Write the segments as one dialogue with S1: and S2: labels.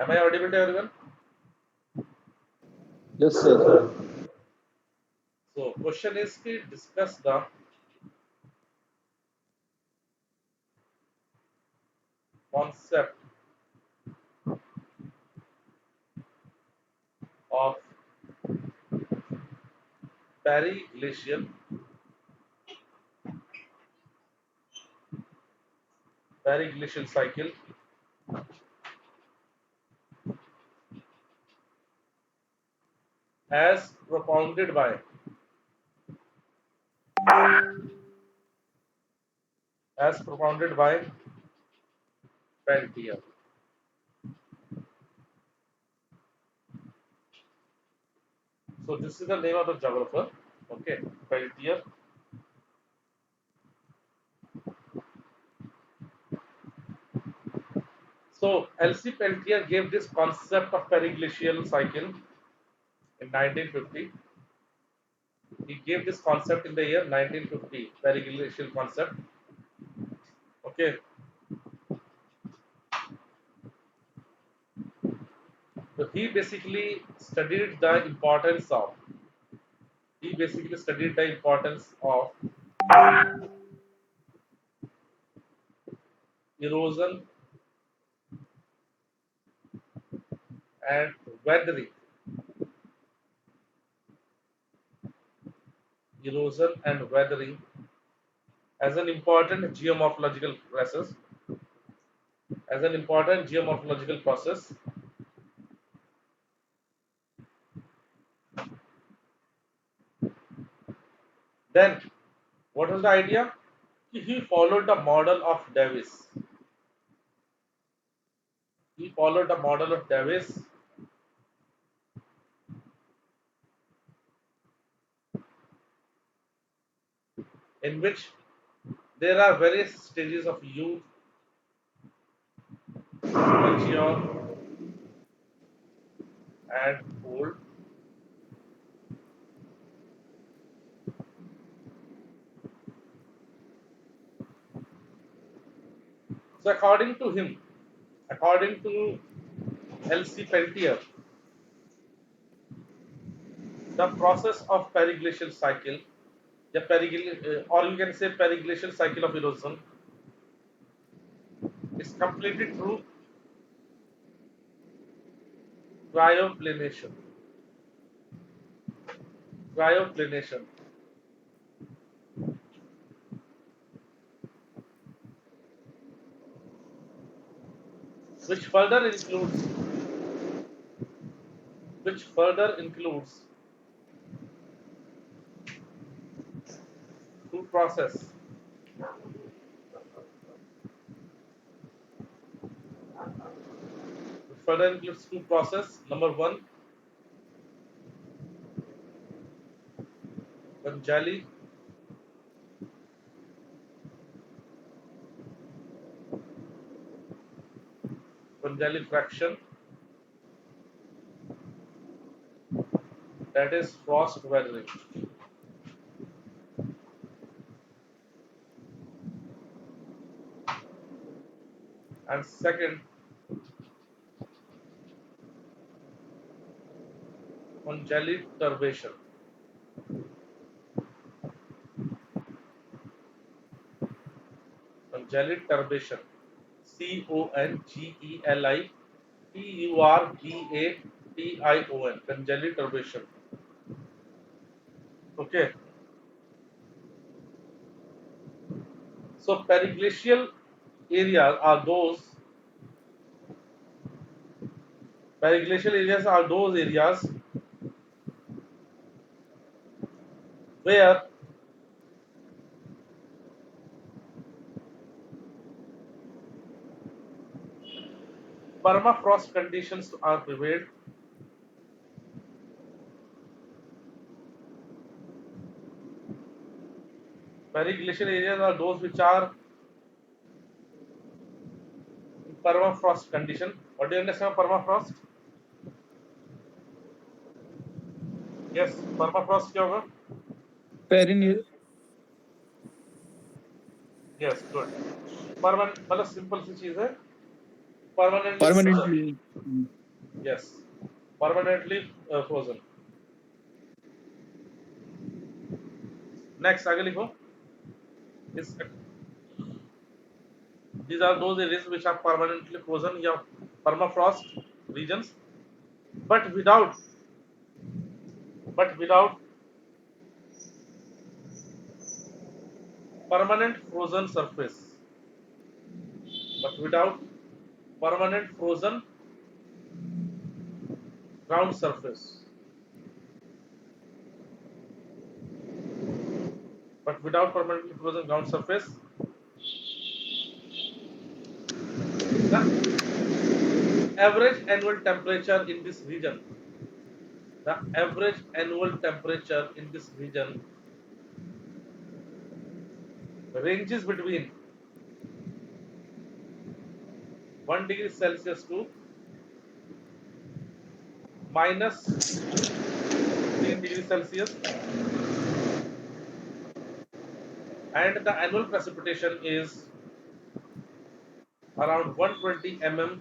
S1: Am I audible to everyone?
S2: Yes, sir.
S1: So, question is to discuss the concept of periglacial cycle as propounded by Peltier. So, this is the name of the geographer. Okay, Peltier. So, L.C. Peltier gave this concept of periglacial cycle in 1950. He gave this concept in the year 1950, periglacial concept. Okay, so he basically studied the importance of erosion and weathering, erosion and weathering as an important geomorphological process, Then, what was the idea? He followed the model of Davis. He followed the model of Davis, in which there are various stages of youth, mature, and old. So, according to L.C. Peltier, the process of periglacial cycle, or you can say periglacial cycle of erosion, is completed through cryoplanation. Cryoplanation, which further includes which further includes two process. Which further includes two process. Number one, Vanjali Vanjali fraction, that is frost weathering, and second, Vanjali turbation. Vanjali turbation. CONGELI TURBATION. Vanjali turbation. Okay. So periglacial areas are those areas where permafrost conditions are prevailed. Periglacial areas are those which are in permafrost condition. What do you understand of permafrost? Yes, permafrost क्या होगा?
S2: Perennial.
S1: Yes, good. Permanent मतलब simple सी चीज है. permanently frozen.
S2: Permanently.
S1: Yes, permanently frozen. Next, आगे लिखो. Is these are those areas which are permanently frozen या permafrost regions, but without permanent frozen surface, but without permanent frozen ground surface, but without permanently frozen ground surface, the average annual temperature in this region, the average annual temperature in this region ranges between 1 degree Celsius to minus 15 degrees Celsius, and the annual precipitation is around 120 mm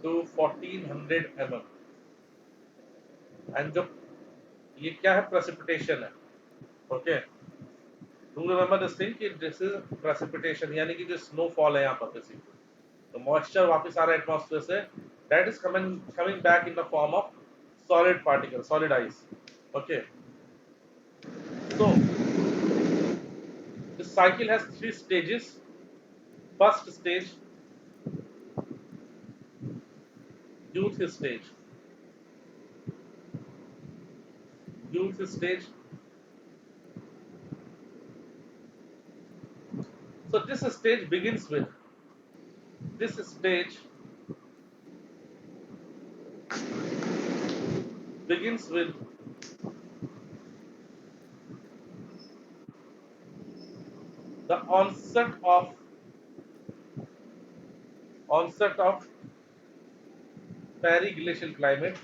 S1: to 1400 mm. And जो ये क्या है precipitation है, okay? Do remember this thing कि this is precipitation यानी कि जो snowfall है यहाँ पर basically. तो moisture वापस आ रहा है atmosphere से, that is coming back in the form of solid particles, solid ice. Okay. So this cycle has 3 stages. First stage, youth stage. Youth stage. So this stage begins with this stage begins with the onset of periglacial climate,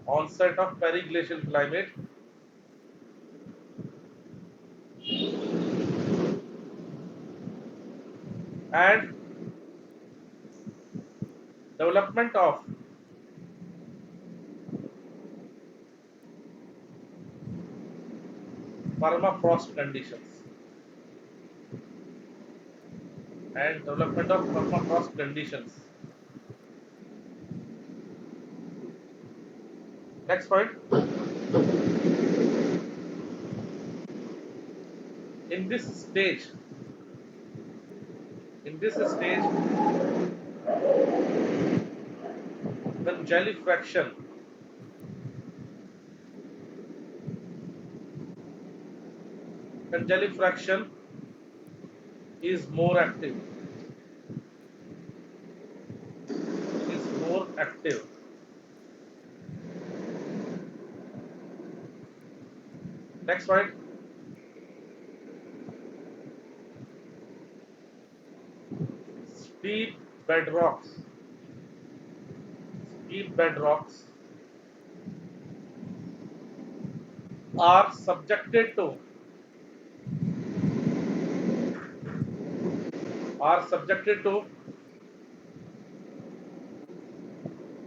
S1: onset of periglacial climate, and development of permafrost conditions, and development of permafrost conditions. Next point, in this stage, in this stage, congelifraction congelifraction is more active, is more active. Next point, steep bedrocks, steep bedrocks are subjected to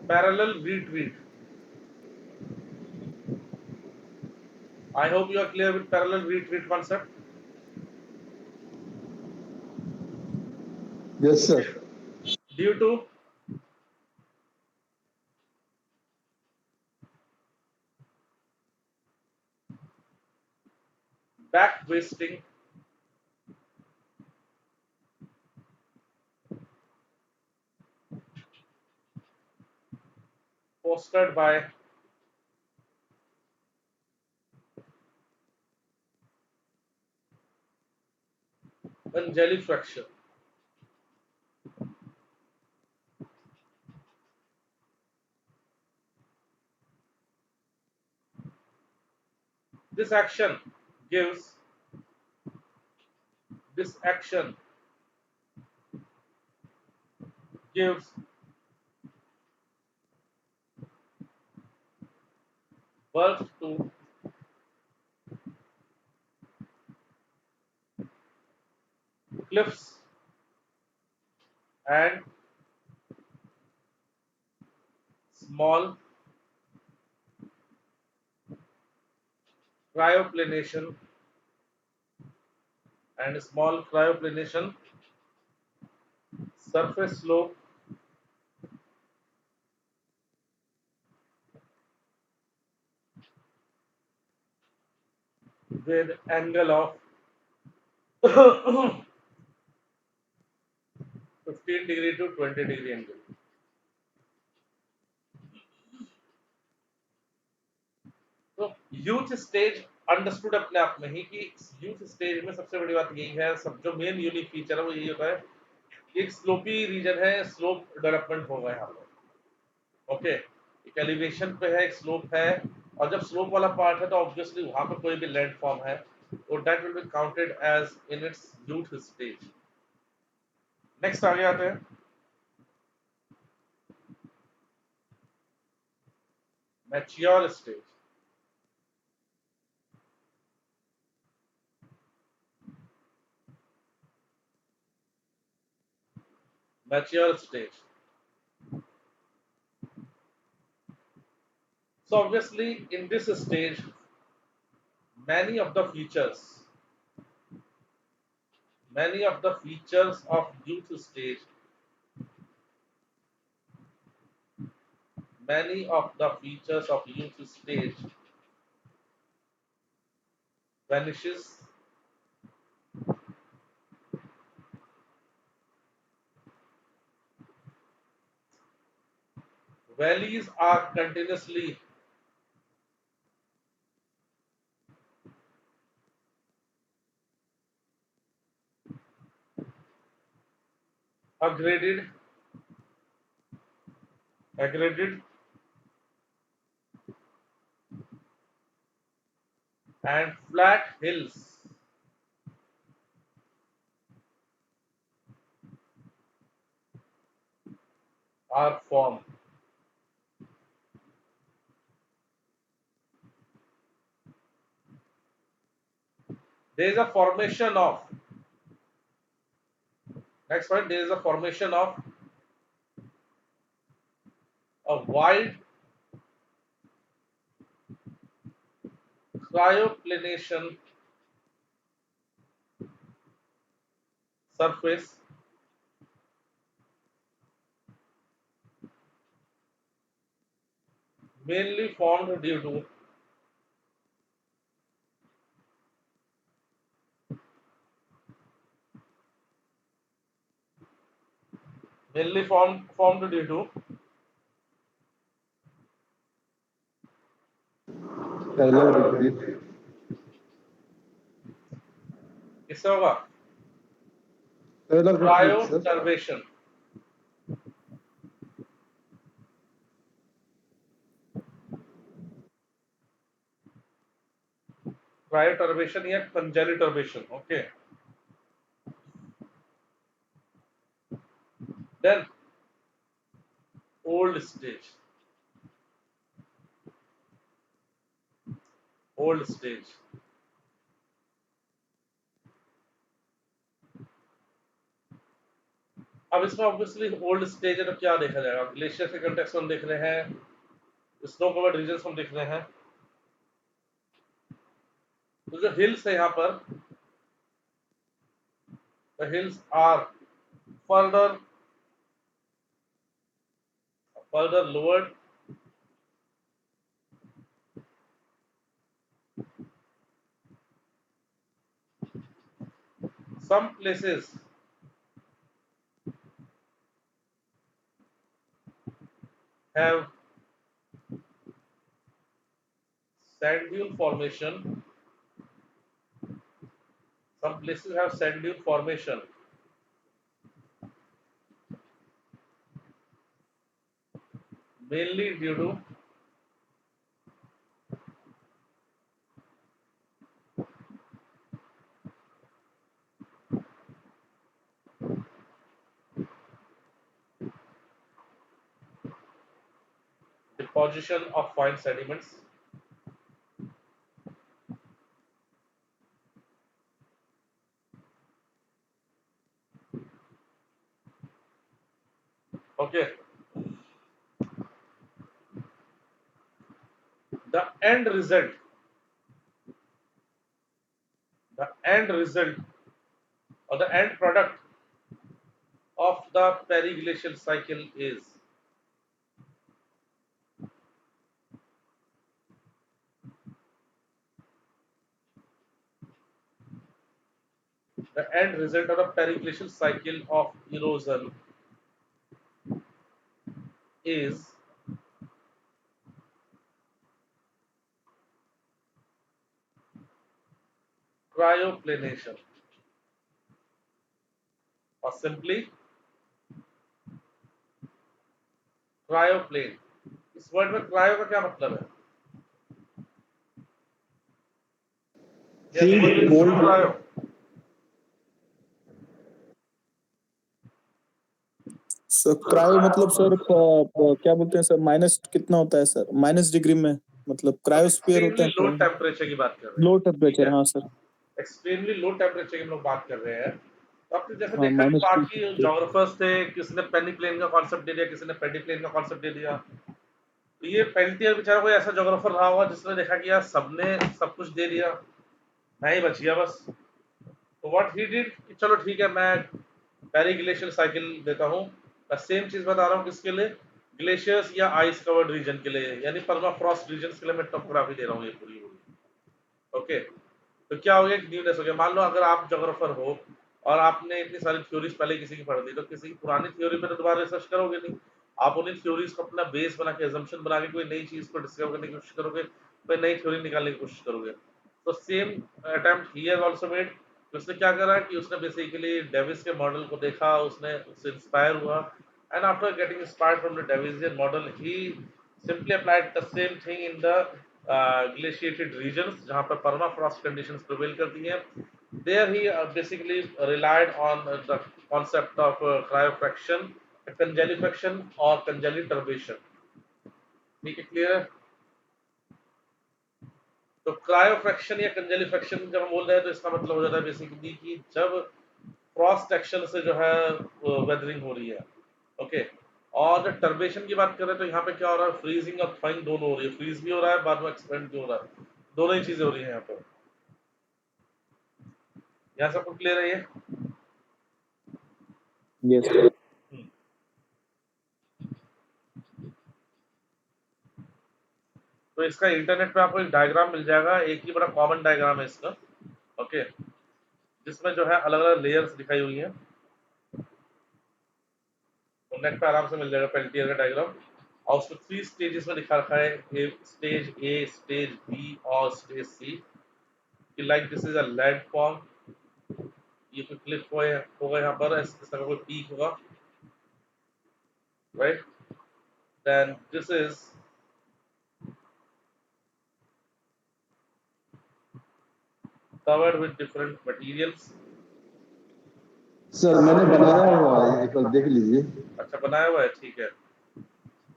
S1: parallel retreat. I hope you are clear with parallel retreat concept.
S2: Yes, sir.
S1: Due to back wasting fostered by congelifraction. This action gives this action gives birth to cliffs and small cryoplanation surface slope with angle of 15 degree to 20 degree angle. तो youth stage understood अपने आप में ही कि youth stage में सबसे बड़ी बात यही है, सब जो मेन यूनिक फीचर है वो यही होता है कि एक स्लोपी रीजन है, स्लोप डेवलपमेंट होगा यहाँ पर। ओके, एक एलिवेशन पे है, एक स्लोप है, और जब स्लोप वाला पार्ट है तो ऑब्वियसली वहां पर कोई भी लैंड फॉर्म है तो that will be counted as in its youth stage. Next आगे आते हैं, mature stage. Mature stage, so obviously in this stage many of the features of youth stage, many of the features of youth stage vanishes. Valleys are continuously aggraded, aggraded and flat hills are formed. There is a formation of, next point, there is a formation of a wide cryoplanation surface mainly formed due to formed due to
S2: पहला repeat.
S1: किससे होगा?
S2: पहला repeat sir.
S1: Cryoturbation. Cryoturbation या congeliturbation. Okay, then old stage, old stage अब इसमें obviously old stage है तो क्या देखा जाएगा? ग्लेशियर के कंटेक्स्ट में हम देख रहे हैं, स्नो कवर्ड रीजन हम देख रहे हैं, तो जो हिल्स है यहाँ पर, the hills are further lowered some places have sand dune formation, some places have sand dune formation mainly due to deposition of fine sediments. Okay, the end result, the end result or the end product of the periglacial cycle is the end result of the periglacial cycle of erosion is cryoplanation, or simply क्रायोप्लेन। इस word में cryo का क्या मतलब है? Yes, what
S2: heat
S1: means
S2: cold.
S1: cryo?
S3: Sir cryo मतलब sir क्या बोलते हैं सर, माइनस कितना होता है सर, माइनस डिग्री में, मतलब क्रायोस्फीयर होता
S1: एक्सट्रीमली लो
S3: है,
S1: टेम्परेचर की बात कर रहे
S3: लो
S1: हैं, ठीक
S3: टेम्परेचर।
S1: है?
S3: हाँ सर।
S1: एक्सट्रीमली लो टेम्परेचर की हम लोग बात कर रहे हैं। तो आपने जैसे
S3: हाँ
S1: देखा कि
S3: माइनस
S1: बाकी
S3: 260।
S1: जोग्राफर्स थे, किसी ने पेनी प्लेन का कॉन्सेप्ट दे दिया, किसी ने पेडी प्लेन का कॉन्सेप्ट दे दिया। तो ये पेल्टियर बेचारा कोई ऐसा जोग्राफर रहा होगा जिसने देखा कि यार सबने सब कुछ दे दिया, मैं ही बच गया बस। तो व्हाट ही डिड कि चलो ठीक है, मैं पेरीग्लेशियल साइकिल देता हूँ। मैं सेम चीज बता रहा हूँ किसके लिए, ग्लेशियर्स या आइस कवर्ड रीजन के लिए, यानी परमाफ्रॉस्ट रीजन के लिए मैं टोपोग्राफी दे रहा हूँ ये पूरी पूरी। ओके, तो क्या हो गया, एक न्यूनेस हो गया। मान लो अगर आप जोग्राफर हो और आपने इतनी सारी थ्योरीज पहले किसी की पढ़ ली, तो किसी की पुरानी थ्योरी पे तो दोबारा रिसर्च करोगे नहीं। आप उन्हीं थ्योरीज को अपना बेस बना के, assumption बना के कोई नई चीज को डिस्कवर करने की कोशिश करोगे, कोई नई थ्योरी निकालने की कोशिश करोगे। तो same attempt he has also made. उसने क्या करा कि उसने बेसिकली डेविस के मॉडल को देखा, उसने उससे इंस्पायर हुआ, and after getting inspired from the Davisian model he simply applied the same thing in the glaciated regions जहाँ पर permafrost conditions prevail करती हैं। There he basically relied on the concept of cryofraction, congelifraction or congeliturbation। ठीक है, clear है? तो क्रायोफ्रैक्शन या कंजेलिफेक्शन जब हम बोल रहे हैं तो इसका मतलब हो जाता है बेसिकली कि जब फ्रॉस्ट एक्शन से जो है वेदरिंग हो रही है। ओके, और जब टर्बेशन की बात करें तो यहाँ पे क्या हो रहा है, फ्रीजिंग और थॉइंग दोनों हो रही है, फ्रीज भी हो रहा है, बाद में एक्सपेंड भी हो रहा है, दोनों ही चीजें हो रही है यहाँ पे। यहाँ सबको क्लियर है ये?
S3: यस।
S1: हम्म। तो इसका इंटरनेट पे आपको एक डायग्राम मिल जाएगा, एक ही बड़ा कॉमन डायग्राम है इसका। ओके, जिसमें जो है अलग अलग लेयर्स दिखाई हुई हैं, तो नेट पे आराम से मिल जाएगा पेल्टियर का डायग्राम। और उसको 3 स्टेजेस में दिखा रखा है, स्टेज ए, स्टेज बी और stage C. Like this is a land form, ये कोई क्लिफ होगा यहाँ पर, इस तरह का कोई पीक होगा, right? Then this is covered with different materials.
S2: Sir मैंने बनाया हुआ है, एक बार देख लीजिए।
S1: अच्छा, बनाया हुआ है, ठीक है।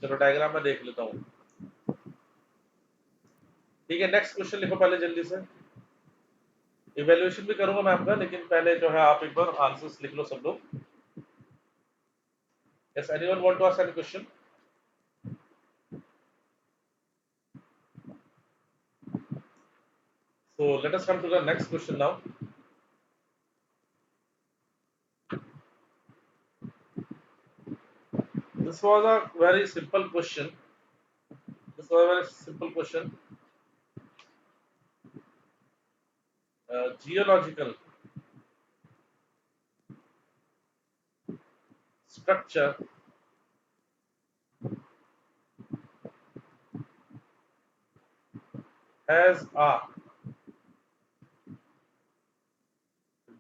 S1: चलो डायग्राम में देख लेता हूँ। ठीक है, नेक्स्ट क्वेश्चन लिखो पहले जल्दी से। इवैल्यूएशन भी करूंगा मैं आपका, लेकिन पहले जो है आप एक बार आंसर्स लिख लो सब लोग। Yes, anyone want to ask any question? So let us come to the next question now. This was a very simple question. This was a very simple question. Geological structure has a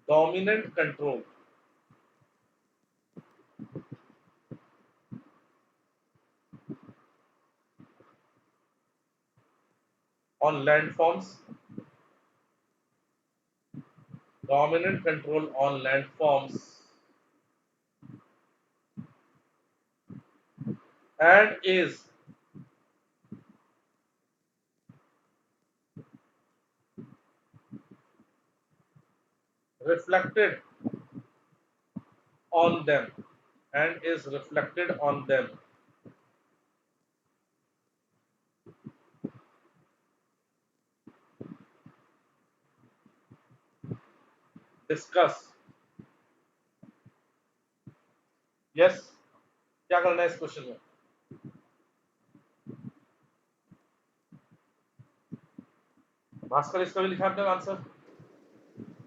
S1: dominant control on landforms. Dominant control on landforms and is reflected on them and is reflected on them. Discuss. Yes, क्या करना है इस question में? भास्कर, इसका भी लिखा आपने answer?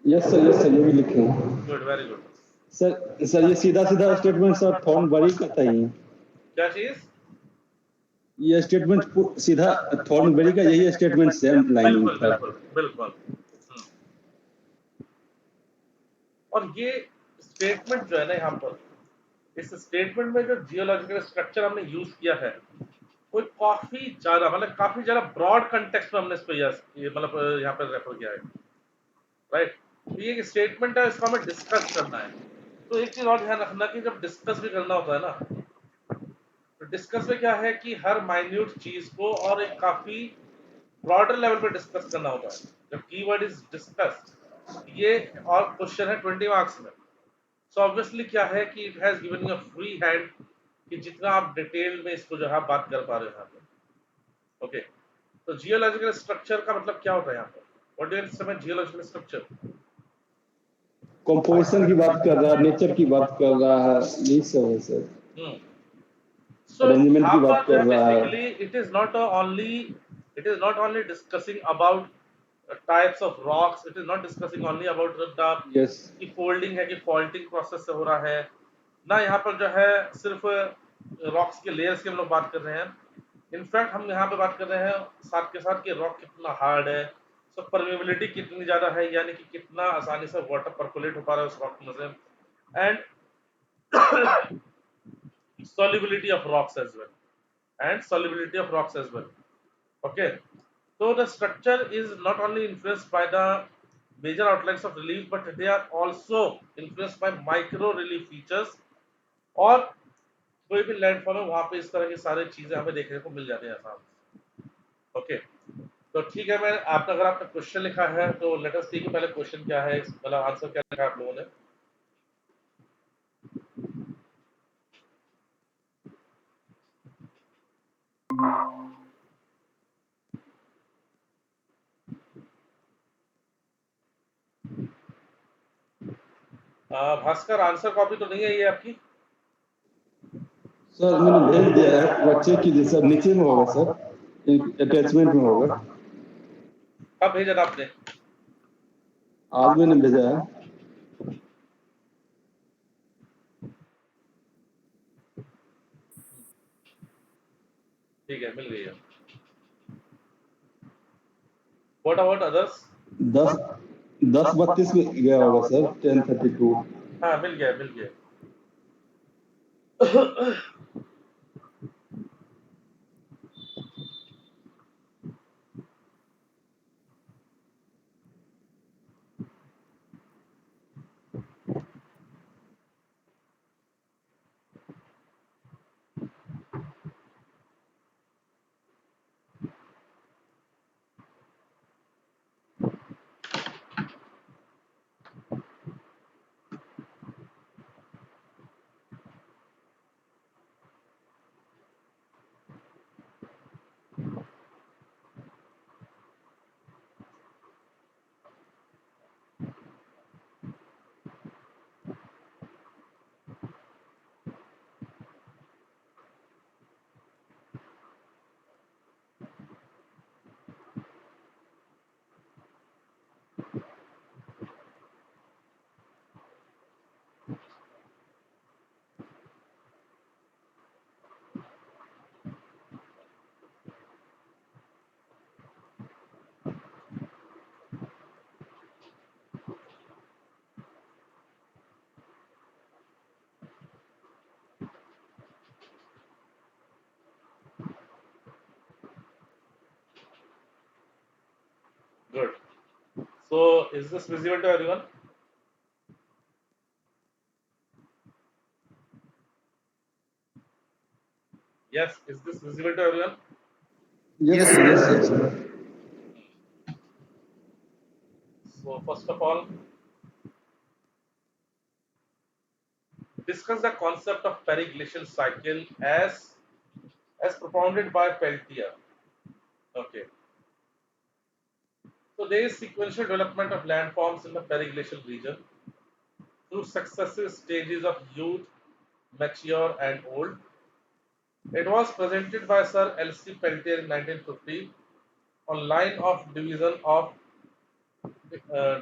S2: Yes sir, ये भी लिखे हैं।
S1: Good, very good.
S2: सर ये सीधा सीधा स्टेटमेंट सर थॉर्नबरी का था ही।
S1: क्या चीज?
S2: ये स्टेटमेंट सीधा थॉर्नबरी का यही स्टेटमेंट सेम लाइन
S1: बिल्कुल
S2: था।
S1: बिल्कुल बिल्कुल। और ये स्टेटमेंट जो है ना, यहाँ पर इस स्टेटमेंट में जो जियोलॉजिकल स्ट्रक्चर हमने यूज किया है, वो काफी ज्यादा ब्रॉड कंटेक्स्ट में हमने इसको मतलब यहाँ पर रेफर किया है, राइट। तो ये एक स्टेटमेंट है, इसको हमें डिस्कस करना है। तो एक चीज और ध्यान रखना कि जब डिस्कस भी करना होता है ना, तो डिस्कस में क्या है कि हर माइन्यूट चीज को और एक काफी ब्रॉडर लेवल पे डिस्कस करना होता है। जब कीवर्ड इज डिस्कस, ये और क्वेश्चन है 20 मार्क्स में। सो ऑब्वियसली क्या है कि it has given you a free hand कि जितना आप डिटेल में इसको जो है बात कर पा रहे हो यहाँ पे। ओके, तो जियोलॉजिकल स्ट्रक्चर का मतलब क्या होता है यहाँ पर? What do you understand geological structure?
S2: Composition की बात कर रहा है, नेचर की बात कर रहा है, यही सब है सर।
S1: So
S2: अरेंजमेंट
S1: यहाँ
S2: की बात
S1: पर जो
S2: कर
S1: है
S2: रहा है।
S1: basically it is not only discussing about types of rocks, it is not discussing only about the
S2: yes
S1: कि फोल्डिंग है कि फॉल्टिंग प्रोसेस से हो रहा है ना। यहाँ पर जो है सिर्फ रॉक्स के लेयर्स की हम लोग बात कर रहे हैं। इनफैक्ट हम यहाँ पे बात कर रहे हैं साथ के साथ कि रॉक कितना हार्ड है, सो परमेबिलिटी कितनी ज्यादा है, यानी कि कितना आसानी से वाटर परकोलेट हो पा रहा है उस रॉक में से, and solubility of rocks as well, and solubility of rocks as well. Okay, so the structure is not only influenced by the major outlines of relief, but they are also influenced by micro relief features। और कोई भी landform है वहां पे इस तरह की सारी चीजें हमें देखने को मिल जाती हैं आसान से। ओके, तो ठीक है, मैं आपका अगर आपने क्वेश्चन लिखा है तो लेट अस सी कि पहले क्वेश्चन क्या है, मतलब आंसर क्या लिखा है आप लोगों ने। भास्कर, आंसर कॉपी तो नहीं है ये आपकी?
S2: सर मैंने भेज दिया है, वो चेक कीजिए सर, नीचे में होगा सर, अटैचमेंट में होगा।
S1: कब भेजा था आपने?
S2: आज मैंने भेजा है।
S1: ठीक है, मिल गई है। What about others?
S2: 10:32 में गया होगा सर, 10:32।
S1: हाँ, मिल गया मिल गया। Good. So, is this visible to everyone? Yes, is this visible to everyone?
S2: Yes yes sir.
S1: So, first of all, Discuss the concept of periglacial cycle as propounded by Peltier. Okay. So there is sequential development of landforms in the periglacial region through successive stages of youth, mature, and old. It was presented by Sir L.C. Peltier in 1950 on line of division of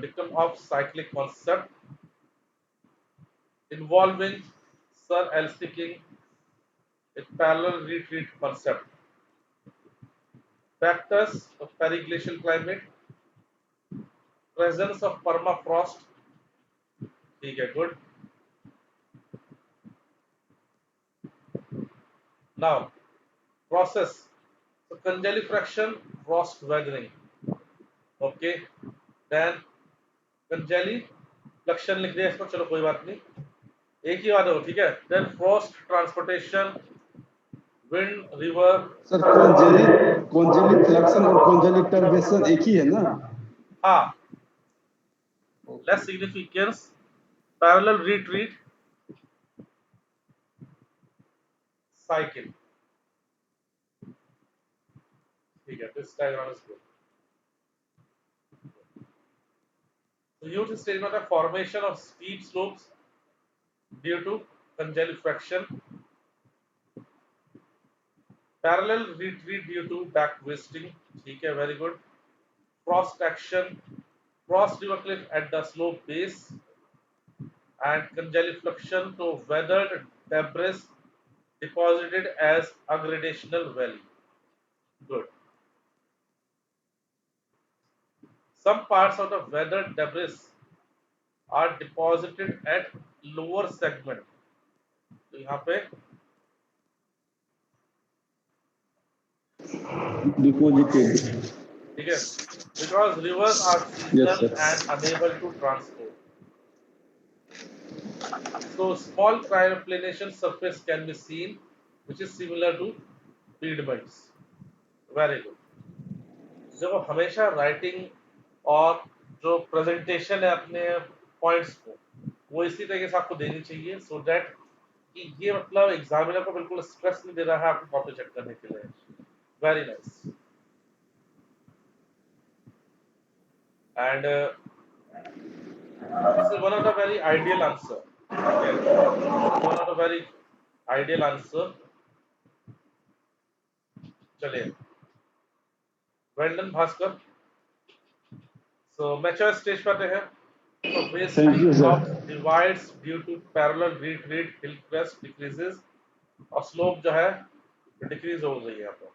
S1: dictum of cyclic concept involving Sir L.C. King, a parallel retreat concept. Factors of periglacial climate, presence of permafrost, ठीक है, good. Now, process. So, congelifraction, frost weathering. Okay. Then, congeliflexion लिख दिया इसको, चलो कोई बात नहीं, एक ही बात हो, ठीक है. Then, frost transportation, wind, river.
S2: Sir congelifluction और कॉन्जेली टर्बेशन एक ही है ना?
S1: हाँ. Less significance, parallel retreat, cycle. ठीक है, this diagram is good. So, youth stage में formation of steep slopes due to congelifraction, parallel retreat due to back wasting, ठीक है, very good. Frost action, frost river cliff at the slope base, and congelifluction to weathered debris deposited as aggradational valley. Good. Some parts of the weathered debris are deposited at lower segment. तो यहाँ पे
S2: deposited.
S1: ठीक है, because rivers are
S2: Yes,
S1: seasonal
S2: sir.
S1: and unable to transport. So small cryoplanation surface can be seen, which is similar to pediments. Very good. जब हमेशा writing और जो presentation है अपने पॉइंट्स को, वो इसी तरीके से आपको देनी चाहिए, सो दैट कि ये मतलब एग्जामिनर को बिल्कुल स्ट्रेस नहीं दे रहा है आपको कॉपी चेक करने के लिए. Very nice. And this is one of the very ideal answer. Okay. One of the very ideal answer. चलिए, well done Bhaskar. So mature stage पर आते हैं. So
S2: Thank you,
S1: wasting
S2: sir.
S1: of divides due to parallel retreat, hill crest decreases और slope जो है decrease हो गई है यहाँ पर.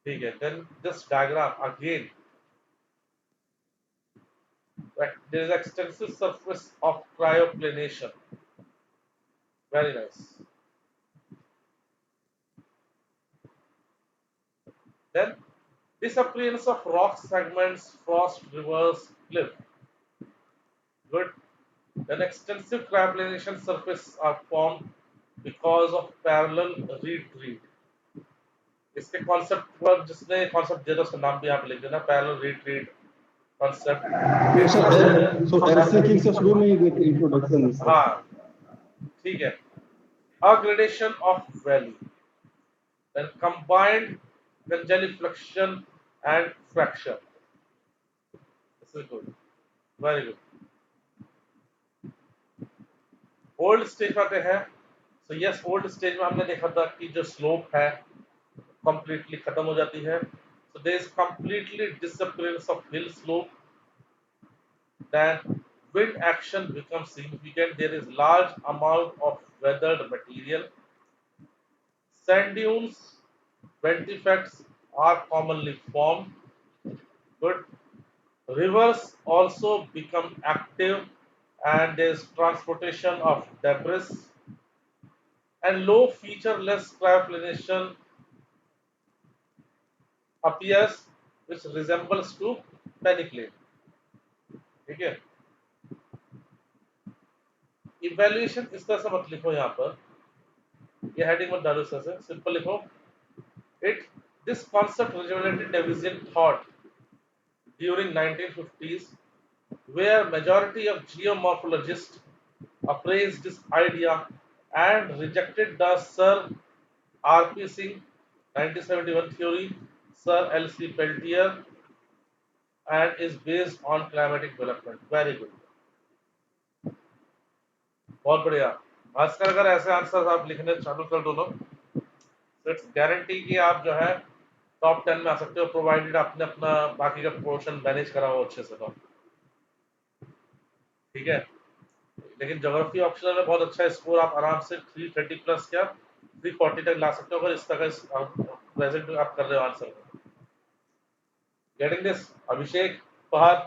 S1: ठीक है. Then this diagram again. There is extensive surface of cryoplanation. Very nice. Then disappearance of rock segments, frost rivers, cliff. Good. Then extensive cryoplanation surfaces are formed because of parallel retreat. इसके concept पर जिसने concept दिया था उसका नाम भी यहाँ पे लिख देना, parallel retreat concept.
S2: So LC King से शुरू में ही इंट्रोडक्शन है सर.
S1: हाँ, ठीक है. Aggradation of valley, then combined congelifluction and fraction. This is good, very good. Old stage पे आते हैं. सो यस, ओल्ड स्टेज में हमने देखा था कि जो स्लोप है completely खत्म हो जाती है. So there is completely disappearance of hill slope. Then wind action becomes significant. There is large amount of weathered material. Sand dunes, vent effects are commonly formed. Good. Rivers also become active, and there is transportation of debris. And low featureless cryoplanation appears, which resembles to penicillin. ठीक है. Evaluation इस तरह से मत लिखो यहाँ पर, ये हेडिंग मत डालो, इस तरह से सिंपल लिखो. It this concept rejuvenated Davidian thought during 1950s, where majority of geomorphologists appraised this idea and rejected the Sir R.P. Singh 1971 theory, Sir L.C. Peltier, and is based on climatic development. Very good. बहुत बढ़िया। भास्कर अगर ऐसे answer आप लिखने चालू कर दो ना, तो इट्स गारंटी कि आप जो है टॉप 10 में आ सकते हो, प्रोवाइडेड आपने अपना बाकी का पोर्शन मैनेज करा हो अच्छे से। तो ठीक है, लेकिन ज्योग्राफी ऑप्शनल में बहुत अच्छा स्कोर, आप आराम से 330 प्लस क्या 340 तक ला सकते हो अगर इस तरह का प्रेजेंट आप कर रहे हो आंसर में। गेटिंग दिस अभिषेक पहाड़?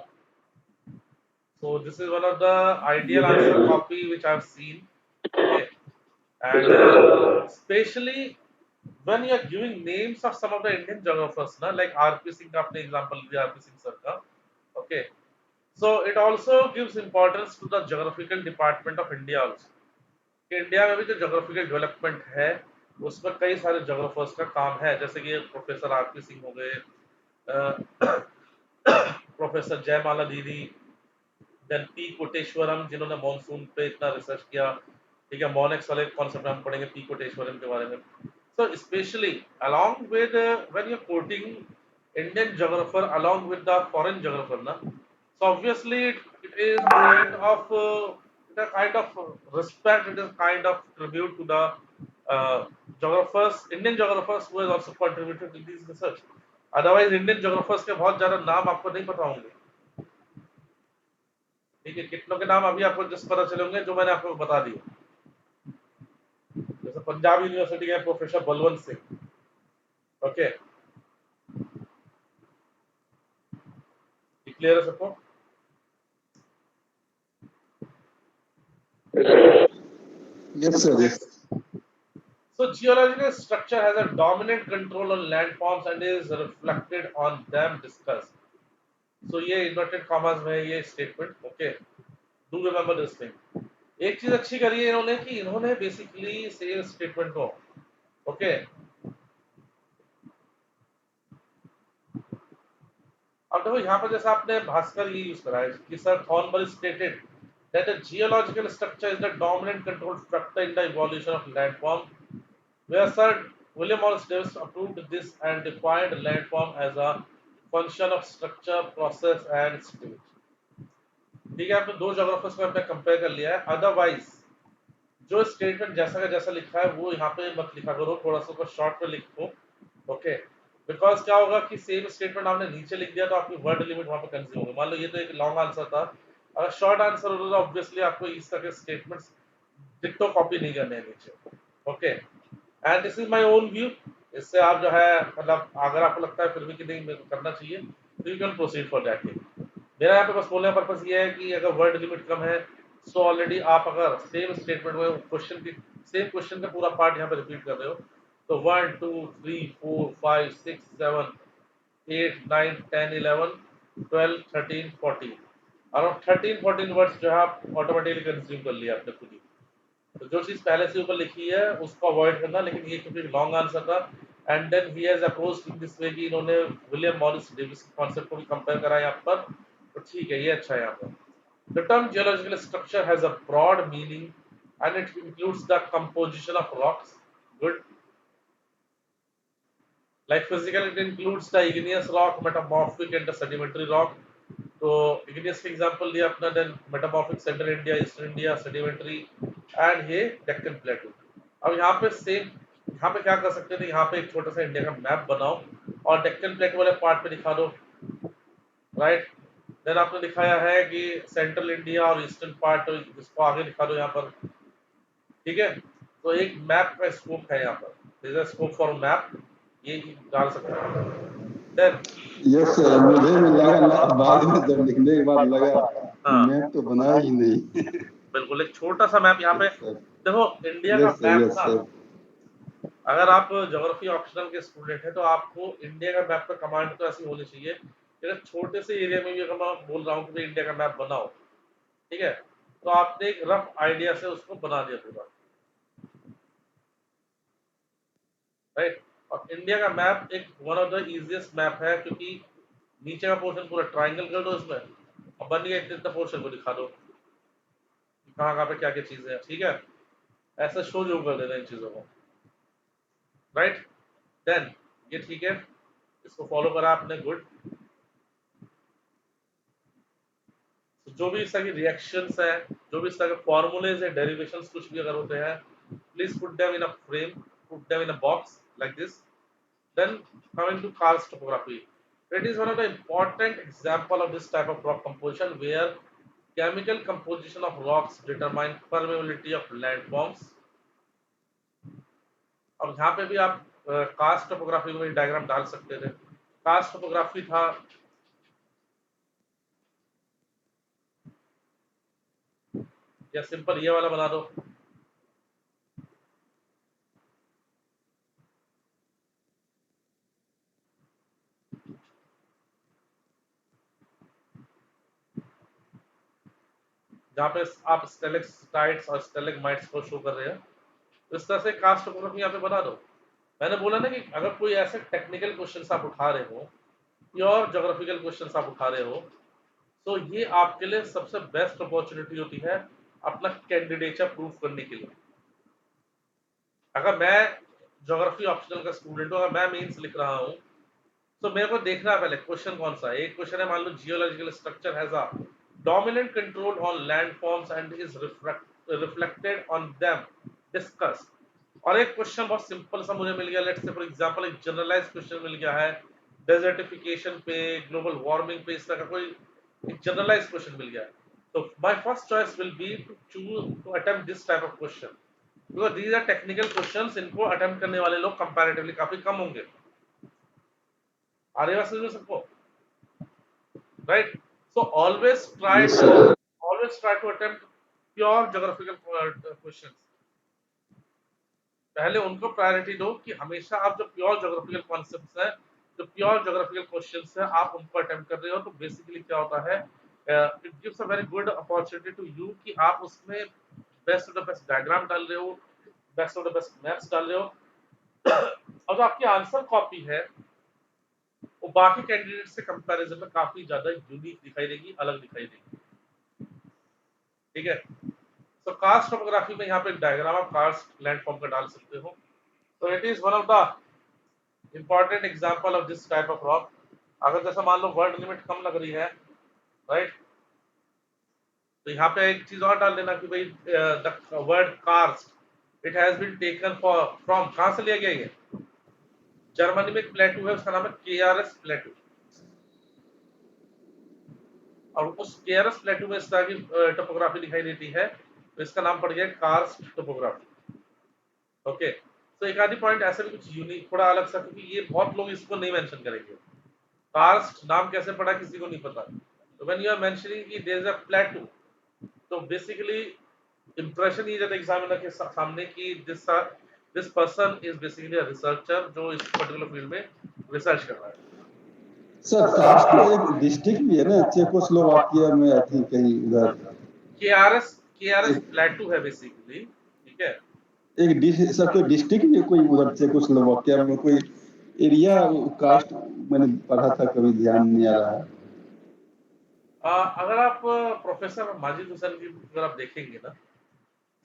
S1: So this is one of the ideal answer copy which I've seen. Okay. And especially when you are giving names of some of the Indian geographers, na, like R.P. Singh का आपने example दिया, R.P. Singh sir का. Okay. So it also gives importance to the geographical department of India also. कि India में भी जो geographical development है उसमें कई सारे geographers का काम है, जैसे कि प्रोफेसर R.P. सिंह हो गए, प्रोफेसर जयमाला दीदी, देन पी कोटेश्वरम जिन्होंने मॉनसून पे इतना रिसर्च किया। ठीक है, मॉनेक्स वाले कॉन्सेप्ट हम पढ़ेंगे पी कोटेश्वरम के बारे में। So specially along with when you are quoting Indian geographer along with the foreign geographer ना, so obviously it is kind of respect, it is kind of tribute to the geographers, Indian geographers who has also contributed to this research. Otherwise Indian geographers के बहुत ज्यादा नाम आपको नहीं पता होंगे। ठीक है, कितनों के नाम अभी आपको जिस पता चले होंगे जो मैंने आपको बता दिए, जैसे पंजाब यूनिवर्सिटी के professor Balwant Singh. Okay, clear है सबको?
S2: Yes, sir. Yes.
S1: So geological structure has a dominant control on landforms and is reflected on them discussed. So ये inverted commas में ये statement, okay, do remember this thing. एक चीज अच्छी करी है इन्होंने कि इन्होंने बेसिकली सेम स्टेटमेंट को, ओके, अब देखो यहाँ पर जैसे आपने भास्कर ये यूज करा है कि sir Thornbury stated that the geological structure is the dominant control factor in the evolution of landform, where Sir William Morris Davis approved this and defined landform as a function of structure, process and stage. ठीक है, आपने दो geographers को आपने compare कर लिया है, otherwise जो स्टेटमेंट जैसा का जैसा लिखा है वो यहाँ पे मत लिखा करो, थोड़ा सा शॉर्ट में लिखो। ओके, बिकॉज क्या होगा कि सेम स्टेटमेंट आपने नीचे लिख दिया तो आपकी वर्ड लिमिट वहां पे कंज्यूम होगी। मान लो ये तो एक लॉन्ग आंसर था, अगर शॉर्ट आंसर होता तो ऑब्वियसली आपको इस तरह के स्टेटमेंट्स डिक्टो कॉपी नहीं करने हैं नीचे। Okay, and this is my own view. इससे आप जो है मतलब अगर आपको लगता है फिर भी कि नहीं मेरे को करना चाहिए तो you can proceed for that. मेरा यहाँ पे बस बोलने का पर्पस ये है कि अगर वर्ड लिमिट कम है तो ऑलरेडी आप अगर सेम स्टेटमेंट में क्वेश्चन की सेम क्वेश्चन का पूरा पार्ट यहाँ पे रिपीट कर रहे हो तो 1 2 3 4 5 6 7 8 9 10 11 12 13 14 अराउंड 13 14 वर्ड्स जो है आप ऑटोमेटिकली कंज्यूम कर लिया आपने खुद ही। तो जो चीज पहले से ऊपर लिखी है उसको अवॉइड करना, लेकिन ये क्योंकि लॉन्ग आंसर था and then he has approached in this way कि इन्होंने विलियम मॉरिस डेविस के कॉन्सेप्ट को भी कंपेयर करा यहाँ पर, तो ठीक है, ये अच्छा है यहाँ पर। The term geological structure has a broad meaning and it includes the composition of rocks. Good. Like physically, it includes the igneous rock, metamorphic, and the sedimentary rock. तो igneous के example दिया अपना, then metamorphic central India, eastern India, sedimentary, and ये Deccan plateau. अब यहाँ पे same, यहाँ पे क्या कर सकते थे, यहाँ पे एक छोटा सा इंडिया का मैप बनाओ और डेक्कन प्लेटो वाले पार्ट पे दिखा दो, राइट। देन आपने दिखाया है कि सेंट्रल इंडिया और ईस्टर्न पार्ट इसको आगे दिखा दो यहाँ पर, ठीक है। तो एक मैप का स्कोप है यहाँ पर, this is scope for map, ये डाल सकते हैं। देन
S2: यस सर, मुझे भी लगा बाद में जब लिखने के बाद लगा
S1: हाँ
S2: मैप तो बनाया ही नहीं।
S1: बिल्कुल, एक छोटा सा मैप यहाँ पे
S2: यस सर,
S1: देखो, इंडिया का
S2: यस सर,
S1: मैप
S2: यस
S1: ना,
S2: सर।
S1: अगर आप ज्योग्राफी ऑप्शनल के स्टूडेंट हैं तो आपको इंडिया का मैप का कमांड तो ऐसी होनी चाहिए कि अगर छोटे से एरिया में भी अगर मैं बोल रहा हूँ कि भाई इंडिया का मैप बनाओ, ठीक है, तो आपने एक रफ आइडिया से उसको बना दिया पूरा, राइट। और इंडिया का मैप एक one of the easiest map है क्योंकि नीचे का पोर्शन पूरा ट्रायंगल कर दो इसमें और बन गया, इतना पोर्शन को दिखा दो। कहाँ कहाँ पे क्या क्या चीजें हैं, ठीक है, ऐसा शो जो कर देना इन चीजों को, राइट। देन ये ठीक है, इसको फॉलो करा आपने, गुड। जो भी इस तरह की रिएक्शंस है, जो भी इस तरह के फॉर्मूलेज है, डेरिवेशंस कुछ भी अगर होते हैं, please put them in a frame, put them in a box like this. Then coming to karst topography, it is one of the important example of this type of rock composition where chemical composition of rocks determine permeability of landforms। और यहाँ पे भी आप karst topography में diagram डाल सकते थे। Karst topography था या सिंपल ये वाला बना दो, जहाँ पे आप स्टेलेक्टाइट्स और स्टेलेगमाइट्स को शो कर रहे हैं, तो इस तरह से कास्ट टोपोग्राफी यहाँ पे बना दो। मैंने बोला ना कि अगर कोई ऐसे टेक्निकल क्वेश्चन आप उठा रहे हो, प्योर ज्योग्राफिकल क्वेश्चन आप उठा रहे हो, तो ये आपके लिए सबसे बेस्ट अपॉर्चुनिटी होती है अपना कैंडिडेचर प्रूव करने के लिए। अगर मैं ज्योग्राफी ऑप्शनल का स्टूडेंट हूँ, अगर मैं मेंस लिख रहा हूँ, तो मेरे को देखना है पहले क्वेश्चन कौन सा है। एक क्वेश्चन है, मान लो geological structure has a dominant control on landforms and is reflected on them, discuss. और एक क्वेश्चन बहुत सिंपल सा मुझे मिल गया, लेट्स से फॉर एग्जांपल एक जनरलाइज क्वेश्चन मिल गया है डेजर्टिफिकेशन पे, ग्लोबल वार्मिंग पे, इस तरह का कोई एक जनरलाइज क्वेश्चन मिल गया है, तो my first choice will be to choose to attempt this type of question, because these are technical questions, इनको अटेम्प्ट करने वाले लोग कंपैरेटिवली काफी कम होंगे। आ रही बात समझ में सबको, right. So
S2: Yes, sir.
S1: Always try to attempt pure geographical questions. पहले उनको प्रायोरिटी दो कि हमेशा आप जो प्योर ज्योग्राफिकल कॉन्सेप्ट्स हैं, जो प्योर ज्योग्राफिकल क्वेश्चंस हैं, आप उनको अटेम्प्ट कर रहे हो, तो बेसिकली क्या होता है, it gives a very good opportunity to you कि आप उसमें best of the best diagram डाल रहे हो, best of the best maps डाल रहे हो, और जो आपकी आंसर कॉपी है वो बाकी कैंडिडेट से कंपैरिजन में काफी ज्यादा यूनिक दिखाई देगी, अलग दिखाई देगी, ठीक है। तो कास्ट टोपोग्राफी में यहाँ पे डायग्राम आप कास्ट लैंडफॉर्म का डाल सकते हो, तो it is one of the important example of this type of rock. अगर जैसा मान लो वर्ड लिमिट कम लग रही है, राइट, तो यहाँ पे एक चीज और डाल देना कि भाई the word karst it has been taken for from, कहाँ से लिया गया ये, जर्मनी में एक प्लेटू है, उसका नाम है केआरएस प्लेटू, और उस केआरएस प्लेटू में इस तरह की टोपोग्राफी दिखाई देती है, तो इसका नाम पड़ गया कार्स्ट टोपोग्राफी। ओके, तो एक आधी पॉइंट ऐसे भी कुछ यूनिक थोड़ा अलग सा, क्योंकि ये बहुत लोग इसको नहीं मेंशन करेंगे। कार्स्ट नाम कैसे पड़ा किसी को नहीं पता, तो व्हेन यू आर मेंशनिंग कि देयर इज अ प्लेटू, तो बेसिकली इंप्रेशन ये जाता है एग्जामिनर के सामने कि this person is basically a researcher जो इस पर्टिकुलर फील्ड में रिसर्च कर रहा है।
S2: सर कास्ट तो एक डिस्ट्रिक्ट भी है ना चेकोस्लोवाकिया में, आई थिंक कहीं उधर
S1: केआरएस केआरएस
S2: एक
S1: प्लेटू है बेसिकली, ठीक है।
S2: एक सर कोई डिस्ट्रिक्ट भी है कोई उधर चेकोस्लोवाकिया में, कोई एरिया कास्ट मैंने पढ़ा था, कभी ध्यान नहीं आ रहा है।
S1: अगर आप प्रोफेसर माजिद हुसैन की बुक अगर आप देखेंगे ना,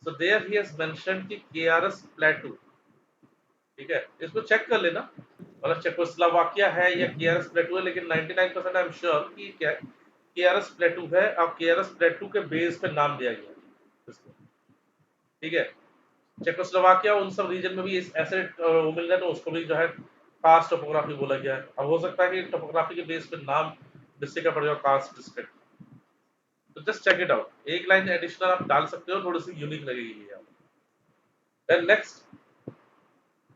S1: so there he has mentioned कि केआरएस प्लेटू, ठीक है, इसको चेक कर लेना, मतलब चेकोस्लोवाकिया है या केआरएस प्लेटू है, लेकिन 99% आई एम श्योर कि क्या केआरएस प्लेटू है, और केआरएस प्लेटू के बेस पे नाम दिया गया है इसको, ठीक है। चेकोस्लोवाकिया उन सब रीजन में भी इस ऐसे वो मिल गया, तो उसको भी जो है कास्ट टोपोग्राफी बोला गया है। अब हो सकता है कि टोपोग्राफी के बेस पे नाम डिस्ट्रिक्ट का पड़ जाए कास्ट डिस्ट्रिक्ट, तो जस्ट चेक इट आउट, एक लाइन एडिशनल आप डाल सकते हो, थोड़ी सी यूनिक लगेगी ये। Then next,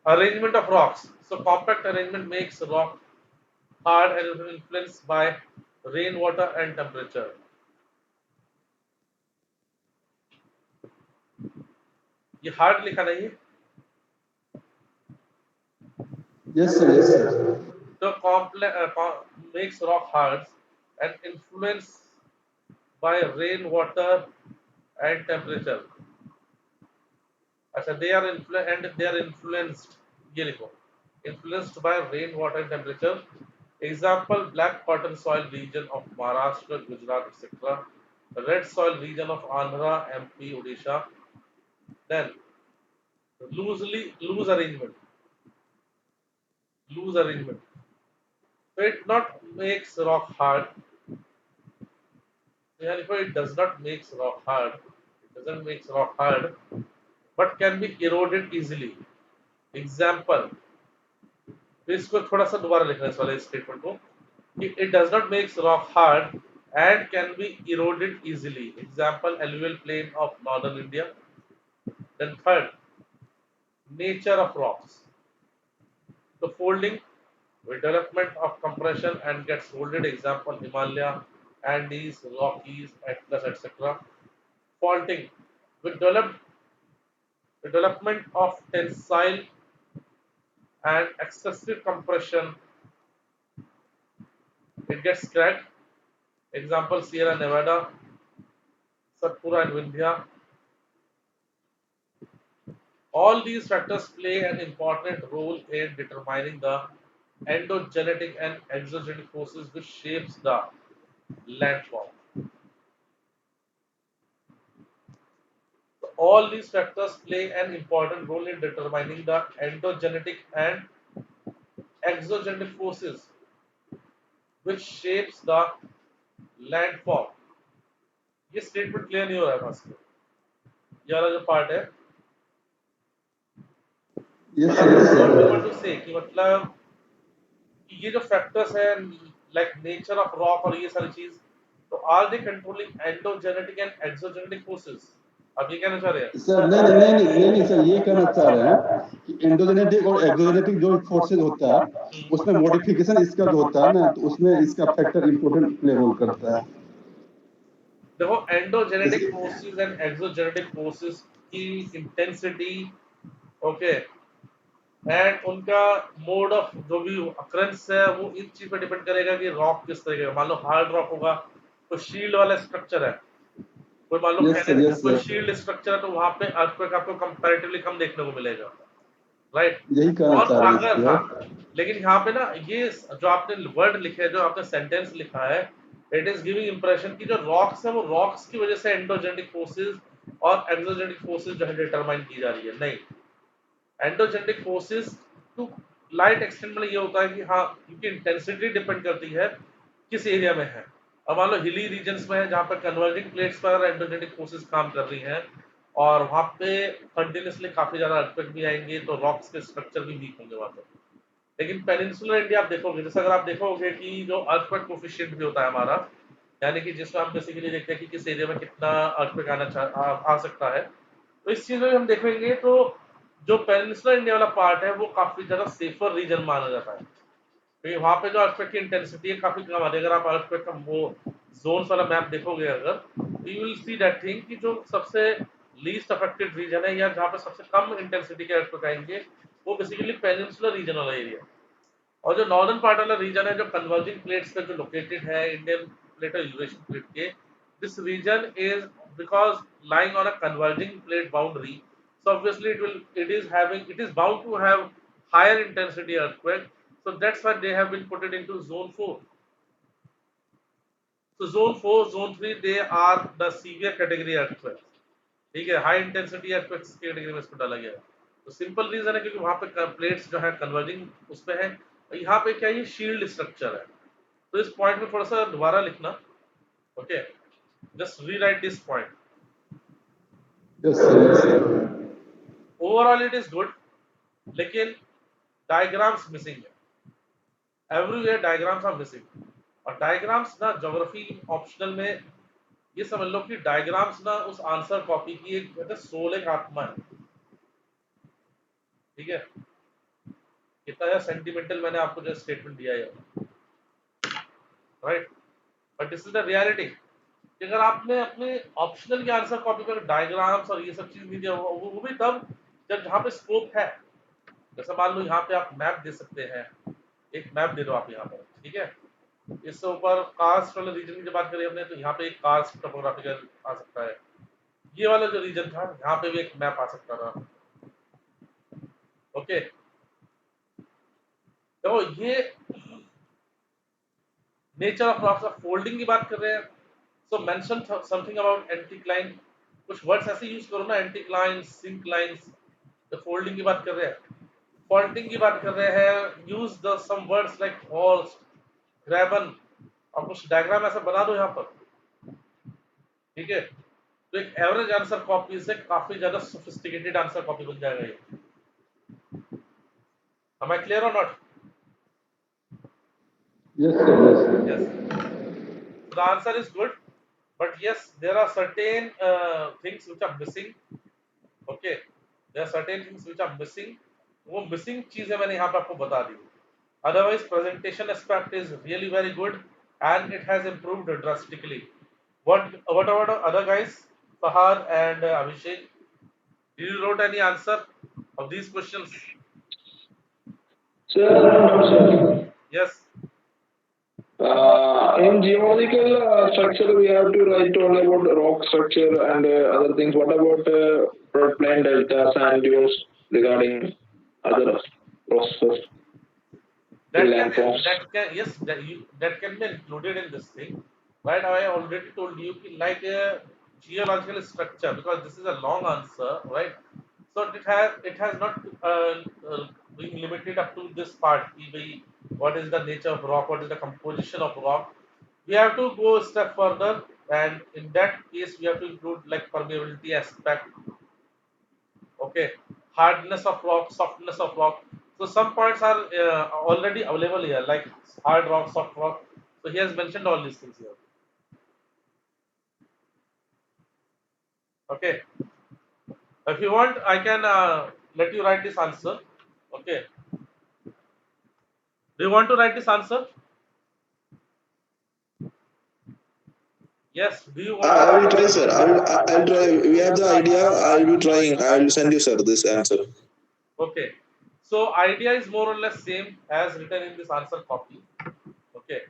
S1: arrangement of rocks, so compact arrangement makes rock hard and is influenced by rainwater and temperature। ये हार्ड लिखा नहीं है,
S2: यस सर, यस सर।
S1: तो makes rock hard and influenced by rainwater and temperature। अच्छा, they are influenced, ये लिखो, influenced by rainwater and temperature। Example, black cotton soil region of Maharashtra, Gujarat, etc. red soil region of Andhra, MP, Odisha. Then loose arrangement. Loose arrangement. So it not makes rock hard. And if it does not make rock hard, it doesn't make rock hard, but can be eroded easily. Example, इसको थोड़ा सा दोबारा लिखना है इस वाले statement को कि it does not make rock hard and can be eroded easily. Example, alluvial plain of northern India. Then third, nature of rocks. The folding with development of compression and gets folded. Example, Himalaya, Andes, Rockies, Atlas, etc. Faulting with development of tensile and excessive compression, it gets cracked. Example, Sierra Nevada, Satpura and Vindhya. All these factors play an important role in determining the endogenetic and exogenic forces which shapes the landform. So all these factors play an important role in determining the endogenetic and exogenic forces which shapes the landform. ये statement clear नहीं हो रहा है खास कर ये वाला जो पार्ट है
S2: Yes, sir. Yes,
S1: what we
S2: sir.
S1: want to say कि मतलब कि ये जो फैक्टर्स है लाइक नेचर ऑफ रॉक और ये सारी चीज तो are they controlling endogenetic and exogenetic forces आप ये कहना चाह रहे हैं
S2: सर नहीं सर ये कहना चाह रहे हैं कि एंडोजेनेटिक और एक्सोजेनेटिक जो फोर्सेज होता है उसमें मॉडिफिकेशन इसका जो होता है ना तो उसमें इसका फैक्टर इंपॉर्टेंट प्ले रोल करता है
S1: देखो एंडोजेनेटिक
S2: जैसे
S1: फोर्सेस एंड एक्सोजेनेटिक फोर्सेस की इंटेंसिटी ओके एंड उनका मोड ऑफ जो भी अकरेंस है वो इन चीज पे डिपेंड करेगा कि रॉक किस तरह का मान लो हार्ड रॉक होगा तो शील्ड वाला स्ट्रक्चर है कोई मान लो
S2: यस
S1: कोई
S2: सर
S1: शील्ड स्ट्रक्चर है तो वहां पे अर्थक्वेक आपको कंपैरेटिवली कम देखने को मिलेगा राइट
S2: यही कहना
S1: और
S2: चाह रहे हैं इस
S1: अगर
S2: पे
S1: हाँ
S2: आप
S1: लेकिन यहाँ पे ना ये जो आपने वर्ड लिखे है जो आपने सेंटेंस लिखा है इट इज गिविंग इंप्रेशन कि जो रॉक्स है वो रॉक्स की वजह से एंडोजेनिक फोर्सेस और एक्सोजेनिक फोर्सेस जो है डिटरमाइन की जा रही है नहीं endogenic forces to light extent में ये होता है कि हाँ उनकी इंटेंसिटी डिपेंड करती है किस एरिया में है अब मान लो हिली रीजन्स में है जहाँ पर कन्वर्जिंग प्लेट्स पर एंडोजेनिक फोर्सेस काम कर रही हैं और वहाँ पे कंटिन्यूसली काफी ज्यादा अर्थक्वेक भी आएंगे तो रॉक्स के स्ट्रक्चर भी वीक होंगे वहाँ पे लेकिन पेनिनसुलर इंडिया आप देखोगे जैसे अगर आप देखोगे कि जो अर्थक्वेक कोफिशिएंट भी होता है हमारा यानी कि जिसमें हम बेसिकली देखते हैं कि किस एरिया में कितना अर्थक्वेक आ सकता है तो इस चीज में हम देखेंगे तो जो पेनिनसुलर इंडिया वाला पार्ट है वो काफी ज्यादा सेफर रीजन माना जाता है क्योंकि वहाँ पे जो अर्थक्वेक की इंटेंसिटी है काफी कम आती है अगर आप अर्थक्वेक का वो जोन्स वाला मैप देखोगे अगर you will see that thing कि जो सबसे लीस्ट अफेक्टेड रीजन है या जहाँ पे सबसे कम इंटेंसिटी के अर्थक्वेक आएंगे वो बेसिकली पेनिनसुलर रीजन वाला एरिया और जो नॉर्दर्न पार्ट वाला रीजन है जो कन्वर्जिंग प्लेट्स पे जो लोकेटेड है इंडियन प्लेट और यूरेशियन प्लेट के this region is because lying on a converging plate boundary so obviously it is bound to have higher intensity earthquake so that's why they have been put it into zone 4 so zone 4 zone 3 they are the severe category earthquake ठीक है high intensity earthquakes की category में इसको डाला गया है तो simple reason है क्योंकि वहां पे प्लेट्स जो है कन्वर्जिंग उस पे है यहाँ पे क्या ये शील्ड स्ट्रक्चर है तो इस पॉइंट में थोड़ा सा दोबारा लिखना okay just rewrite this point
S2: yes sir
S1: overall it is good लेकिन डायग्राम्स मिसिंग है एवरीवेयर डायग्राम्स आर मिसिंग और डायग्राम्स ना ज्योग्राफी ऑप्शनल में ये समझ लो कि डायग्राम्स ना उस आंसर कॉपी की एक कहते हैं सोल एक आत्मा है ठीक है कितना सेंटिमेंटल मैंने आपको जो स्टेटमेंट दिया है right but this is the reality कि अगर आपने अपने ऑप्शनल के आंसर कॉपी पर डायग्राम्स और ये सब चीज नहीं दिया वो भी तब जब जहाँ पे स्कोप है जैसे मान लो यहाँ पे आप मैप दे सकते हैं एक मैप दे दो आप यहाँ पर ठीक है इससे ऊपर कास्ट वाले रीजन की जब बात करें हमने तो यहाँ पे एक कास्ट टोपोग्राफिकल आ सकता है ये वाला जो रीजन था यहाँ पे भी एक मैप आ सकता था ओके तो ये nature of rocks of folding की बात कर रहे हैं So mention something about anticline. कुछ वर्ड्स ऐसे यूज करो ना, एंटीक्लाइन, सिंक्लाइंस, तो फोल्डिंग की बात कर रहे हैं, फॉल्टिंग की बात कर रहे हैं, use the some words like horsts, graben, और कुछ डायग्राम ऐसा बना दो यहाँ पर, ठीक है। तो एक एवरेज आंसर कॉपी से काफी ज्यादा सोफिस्टिकेटेड आंसर कॉपी बन जाएगा ये। Am I clear or not?
S2: Yes, sir. Yes, sir.
S1: Yes. So the answer is good, but yes, there are certain things which are missing. Okay, there are certain things which are missing. वो missing चीजें मैंने यहाँ पे आपको बता दी। Otherwise, presentation aspect is really very good and it has improved drastically. What about other guys, Fahad and Abhishek? Did you wrote any answer of these questions?
S4: Sir, no, sir.
S1: Yes.
S4: In geological structure, we have to write only about rock structure and other things. What about floodplain delta, sand dunes regarding other processes, landforms?
S1: That can be included in this thing. Right? I already told you like a geological structure, because this is a long answer, right? So it has not been limited up to this part. What is the nature of rock? What is the composition of rock? We have to go a step further, and in that case, we have to include like permeability aspect, okay, hardness of rock, softness of rock. So some points are already available here, like hard rock, soft rock. So he has mentioned all these things here. Okay, if you want, I can let you write this answer. Okay, do you want to write this answer? Yes, do you want
S4: I will
S1: to?
S4: try, sir. I'll try. We have the idea. I'll be trying. I'll send you, sir, this answer.
S1: Okay, so idea is more or less same as written in this answer copy. Okay,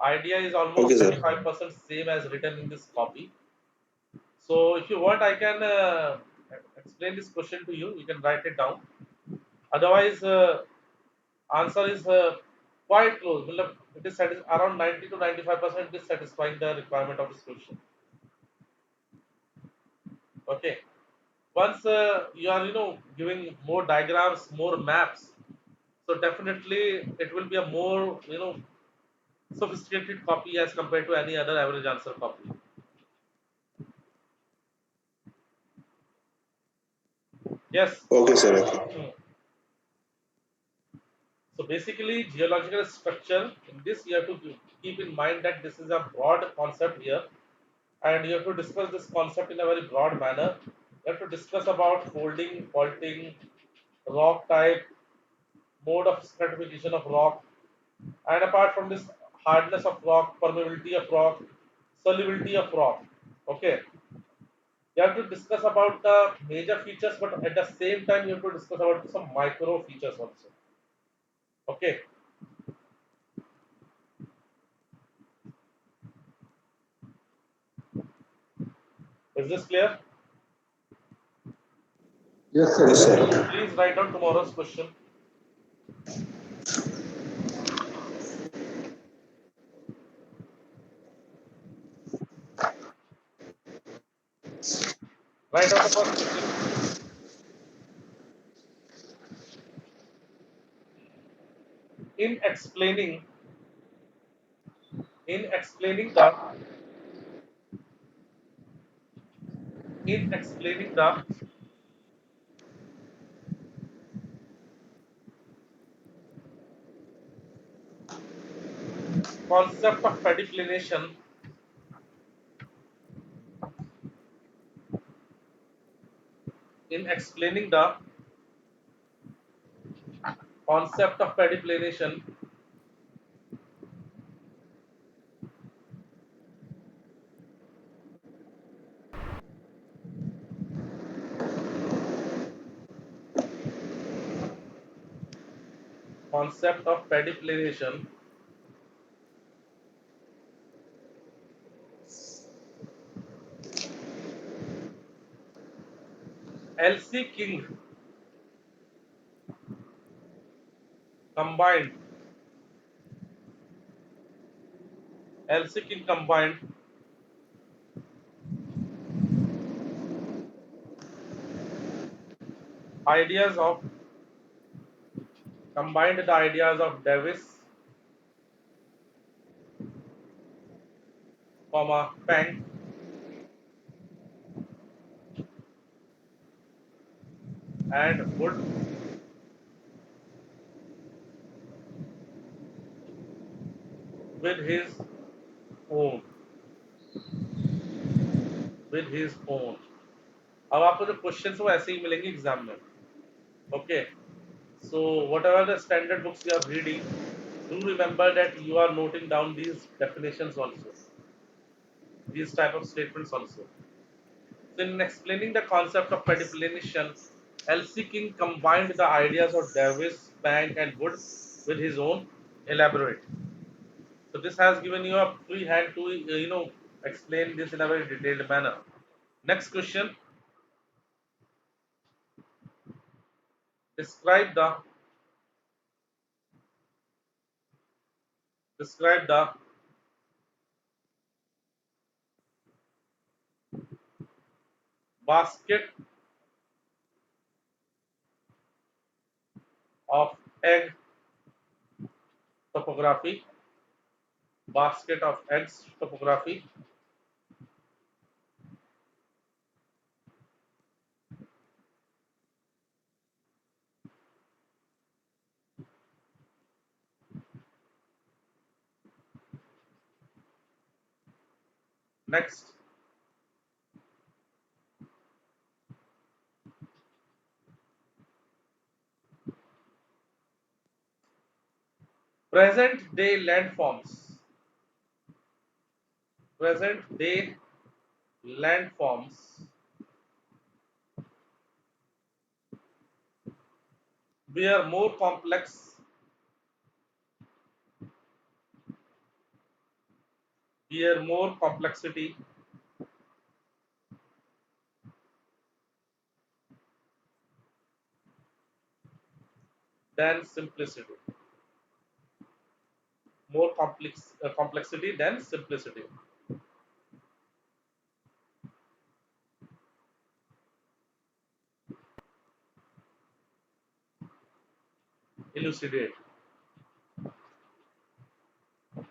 S1: idea is almost
S4: Okay, sir.
S1: 35% same as written in this copy. So if you want, I can explain this question to you. You can write it down. Otherwise, answer is quite close. Matlab, it is around 90 to 95%. It is satisfying the requirement of this question. Okay. Once you are, giving more diagrams, more maps, so definitely it will be a more, sophisticated copy as compared to any other average answer copy. Yes.
S4: Okay, sir. Okay.
S1: Hmm. So basically, geological structure, in this you have to keep in mind that this is a broad concept here, and you have to discuss this concept in a very broad manner. You have to discuss about folding, faulting, rock type, mode of stratification of rock, and apart from this, hardness of rock, permeability of rock, solubility of rock. Okay, you have to discuss about the major features, but at the same time, you have to discuss about some micro features also. Okay. Is this clear?
S2: Yes, sir.
S4: Yes,
S2: Yes,
S4: sir.
S2: sir.
S1: Please write down tomorrow's question. Write down the first question. In explaining, in explaining the, in explaining the concept of pediclination, in explaining the concept of pediclination, concept of pediclination, L.C. King combined, L.C. King combined ideas of combined the ideas of Davis, Penck, and Wood with his own with his own. अब आपको जो question वो ऐसे ही मिलेंगे exam में. Okay, so whatever the standard books you are reading, do remember that you are noting down these definitions also, these type of statements also. So in explaining the concept of pediplanation, Elsie King combined the ideas of Davis, Planck, and Wood with his own elaborate. So this has given you a free hand to explain this in a very detailed manner. Next question: describe the describe the basket of egg topography. Basket of eggs topography. Next, present day landforms. Present day landforms bear more complexity than simplicity. More complexity than simplicity. Elucidate.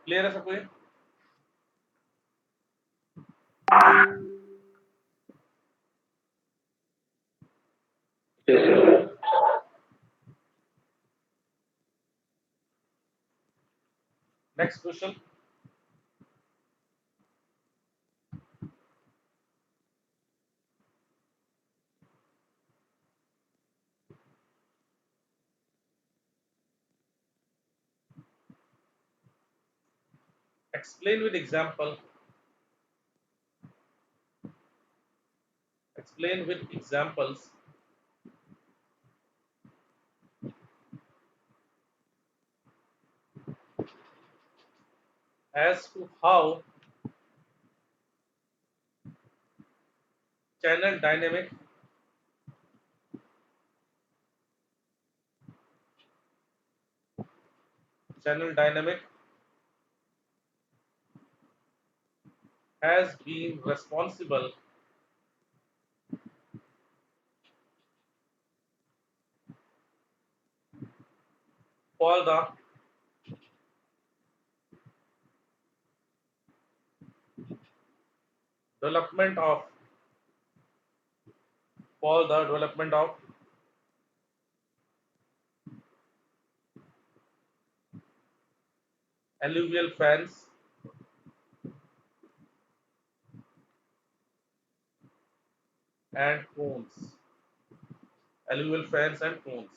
S1: Clear है सबको ये?
S4: Yes, sir.
S1: Next question. Explain with example. Explain with examples as to how channel dynamic has been responsible for the development of alluvial fans and cones. Alluvial fans and cones.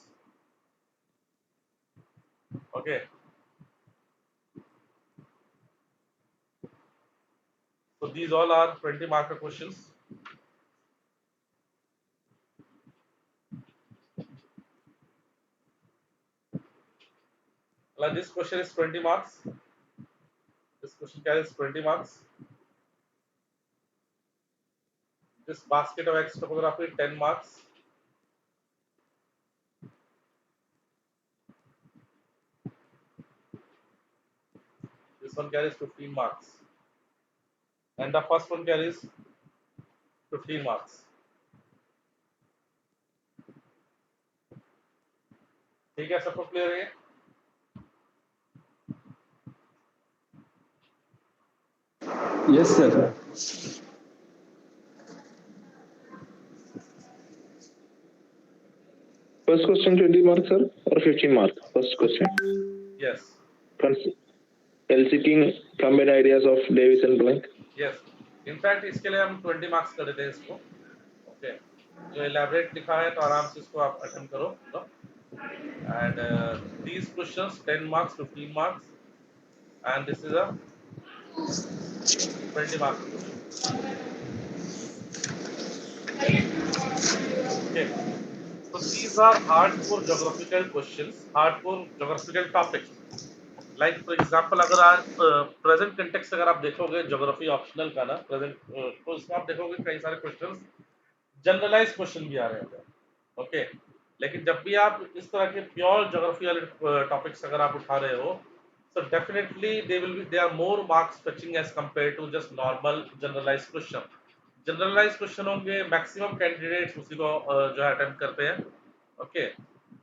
S1: Okay. So these all are 20 marker questions. Like this question is 20 marks. This question carries 20 marks. This basket of X topography 10 marks. This one carries 15 marks. And the first one carries 15 marks. ठीक है, सबको clear है?
S2: Yes sir.
S4: First question 20 marks, sir, or 15 marks? First question.
S1: Yes
S4: Eliciting combined ideas of Davis and blank.
S1: Yes, in fact इसके लिए हम 20 marks कर देते हैं इसको। ओके, जो एलैबोरेट लिखा है तो आराम से इसको आप अटेम्प्ट करो। And these questions 10 marks, 15 marks, and this is a 20 marks question. Okay, so these are hardcore geographical questions, hardcore geographical topics. Like for example अगर आज प्रेजेंट कंटेक्स्ट अगर आप देखोगे ज्योग्राफी ऑप्शनल का ना प्रेजेंट, तो इसमें आप देखोगे कई सारे क्वेश्चंस जनरलाइज क्वेश्चन भी आ रहे हैं। ओके, लेकिन जब भी आप इस तरह के प्योर ज्योग्राफी वाले टॉपिक्स अगर आप उठा रहे हो, so definitely they are more marks fetching as compared to just normal generalized question. Generalize question होंगे, मैक्सिमम कैंडिडेट्स उसी को जो है अटेम्प्ट करते हैं। ओके,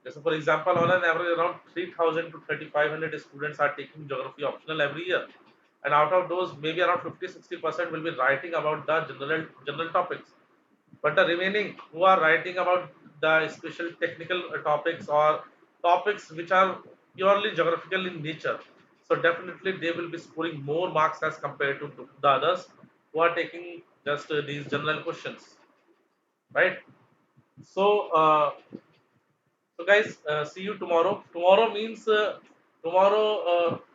S1: जैसे for example on an average around 3000 to 3500 students are taking geography optional every year, and out of those maybe around 50-60% will be writing about the general topics, but the remaining who are writing about the special technical topics or topics which are purely geographical in nature, so definitely they will be scoring more marks as compared to the others who are taking just these general questions, right? So so guys, see you tomorrow. Tomorrow means tomorrow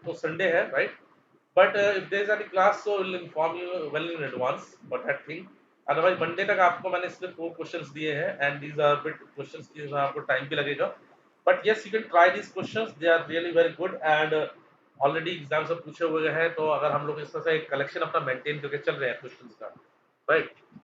S1: तो Sunday है, right? But if there is any class, so we'll inform you well in advance for that thing. Otherwise Monday तक आपको मैंने सिर्फ 4 questions दिए हैं, and these are bit questions जिसमें आपको time भी लगेगा. But yes, you can try these questions. They are really very good, and already exam से पूछे हुए हैं, तो अगर हम लोग इस तरह से एक कलेक्शन अपना मेंटेन करके चल रहे हैं क्वेश्चंस का, राइट?